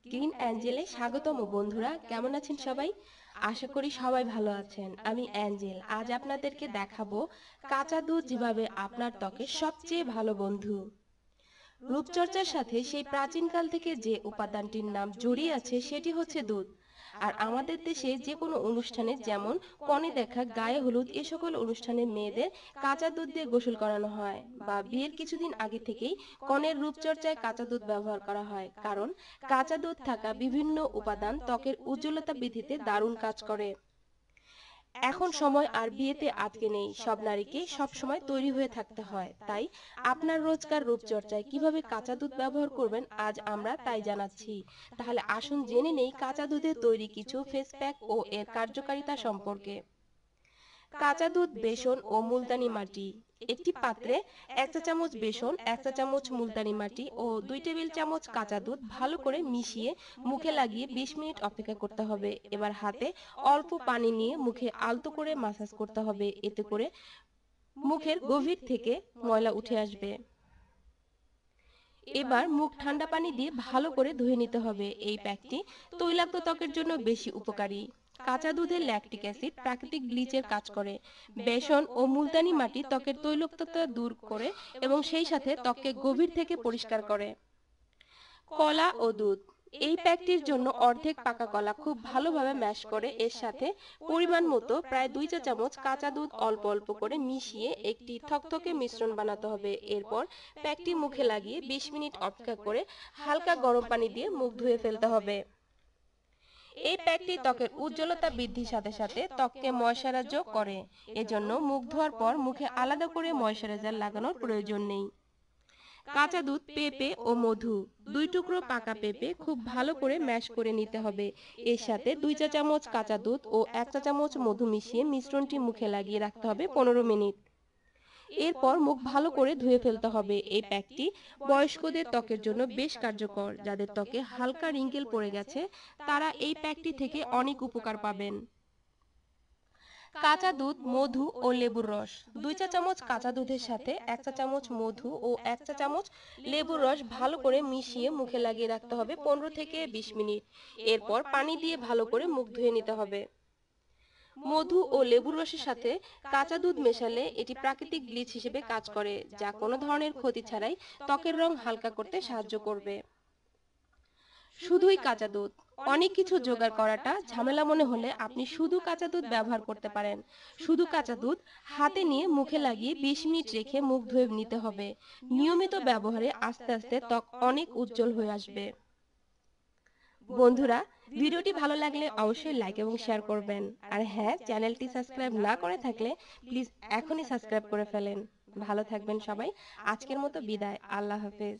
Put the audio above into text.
Green অ্যাঞ্জেলে স্বাগতম বন্ধুরা, কেমন আছেন সবাই? আশা করি সবাই ভালো আছেন। আমি অ্যাঞ্জেল, আজ আপনাদেরকে দেখাবো কাঁচা দুধ যেভাবে আপনার ত্বকের সবচেয়ে ভালো বন্ধু। রূপচর্চার সাথে সেই প্রাচীনকাল থেকে যে উপাদানটির নাম জড়িয়ে আছে সেটি হচ্ছে দুধ। আর আমাদের দেশে যে কোনো অনুষ্ঠানে, যেমন কনে দেখা, গায়ে হলুদ, এ সকল অনুষ্ঠানে মেয়েদের কাঁচা দুধ দিয়ে গোসল করানো হয়, বা বিয়ের কিছুদিন আগে থেকেই কনের রূপচর্চায় কাঁচা দুধ ব্যবহার করা হয়, কারণ কাঁচা দুধ থাকা বিভিন্ন উপাদান ত্বকের উজ্জ্বলতা বৃদ্ধিতে দারুণ কাজ করে। এখন সময় আর বিয়েতে আটকে নেই, সব নারীকে সব সময় তৈরি হয়ে থাকতে হয়। তাই আপনার রোজকার রূপচর্চায় কিভাবে কাঁচা দুধ ব্যবহার করবেন, আজ আমরা তাই জানাচ্ছি। তাহলে আসুন জেনে নেই কাঁচা দুধে তৈরি কিছু ফেস প্যাক ও এর কার্যকারিতা সম্পর্কে। কাঁচা দুধ, বেসন ও মুলতানি মাটি। একটি পাত্রে 1 চা চামচ বেসন, 1 চা চামচ মুলতানি মাটি ও 2 টেবিল চামচ কাঁচা দুধ ভালো করে মিশিয়ে মুখে লাগিয়ে 20 মিনিট অপেক্ষা করতে হবে। এবার হাতে অল্প পানি নিয়ে মুখে আলতো করে মাসাজ করতে হবে, এতে করে মুখের গভীর থেকে ময়লা উঠে আসবে। এবার মুখ ঠান্ডা পানি দিয়ে ভালো করে ধুয়ে নিতে হবে। এই প্যাকটি তৈলাক্ত ত্বকের জন্য বেশি উপকারী। কাঁচা দুধে ল্যাকটিক অ্যাসিড প্রাকৃতিক ব্লিচের কাজ করে। বেসন ও মুলতানি মাটি ত্বকের তৈলাক্ততা দূর করে এবং সেই সাথে ত্বককে গভীর থেকে পরিষ্কার করে। কলা ও দুধ। এই প্যাকটির জন্য অর্ধেক পাকা কলা খুব ভালোভাবে ম্যাশ করে এর সাথে পরিমাণ মতো প্রায় 2 চা চামচ কাঁচা দুধ অল্প অল্প করে মিশিয়ে একটি থকথকে মিশ্রণ বানাতে হবে। এরপর প্যাকটি মুখে লাগিয়ে 20 মিনিট অপেক্ষা করে হালকা গরম পানি দিয়ে মুখ ধুয়ে ফেলতে হবে। এই প্যাকটি ত্বকের উজ্জ্বলতা বৃদ্ধির সাথে সাথে ত্বককে ময়শ্চারাইজও করে। এজন্য মুখ ধোয়ার পর মুখে আলাদা করে ময়শ্চারাইজার লাগানোর প্রয়োজন নেই। কাঁচা দুধ, পেঁপে ও মধু। 2 টুকরো পাকা পেঁপে খুব ভালো করে ম্যাশ করে নিতে হবে। এর সাথে 2 চা চামচ কাঁচা দুধ ও 1 চা চামচ মধু মিশিয়ে মিশ্রণটি মুখে লাগিয়ে রাখতে হবে 15 মিনিট। এরপর মুখ ভালো করে ধুয়ে ফেলতে হবে। এই প্যাকটি বয়স্কদের ত্বকের জন্য বেশ কার্যকর। যাদের ত্বকে হালকা রিঙ্কেল পড়ে গেছে, তারা এই প্যাকটি থেকে অনেক উপকার পাবেন। কাঁচা দুধ, মধু ও লেবুর রস। 2 চা চামচ কাঁচা দুধের সাথে 1 চা চামচ মধু ও 1 চা চামচ লেবুর রস ভালো করে মিশিয়ে মুখে লাগিয়ে রাখতে হবে 15 থেকে 20 মিনিট। এরপর পানি দিয়ে ভালো করে মুখ ধুয়ে নিতে হবে। মধু ও লেবুর রসের সাথে কাঁচা দুধ মেশালে এটি প্রাকৃতিক ব্লিচ হিসেবে কাজ করে, যা কোনো ধরনের ক্ষতি ছাড়াই ত্বকের রং হালকা করতে সাহায্য করবে। শুধুই কাঁচা দুধ। অনেক কিছু জোগাড় করাটা ঝামেলা মনে হলে আপনি শুধু কাঁচা দুধ ব্যবহার করতে পারেন। শুধু কাঁচা দুধ হাতে নিয়ে মুখে লাগিয়ে 20 মিনিট রেখে মুখ ধুয়ে নিতে হবে। নিয়মিত ব্যবহারে আস্তে আস্তে ত্বক অনেক উজ্জ্বল হয়ে আসবে। বন্ধুরা, ভিডিওটি ভালো লাগলে অবশ্যই লাইক এবং শেয়ার করবেন। আর হ্যাঁ, চ্যানেলটি সাবস্ক্রাইব না করে থাকলে প্লিজ এখনই সাবস্ক্রাইব করে ফেলেন। ভালো থাকবেন সবাই। আজকের মতো বিদায়। আল্লাহ হাফেজ।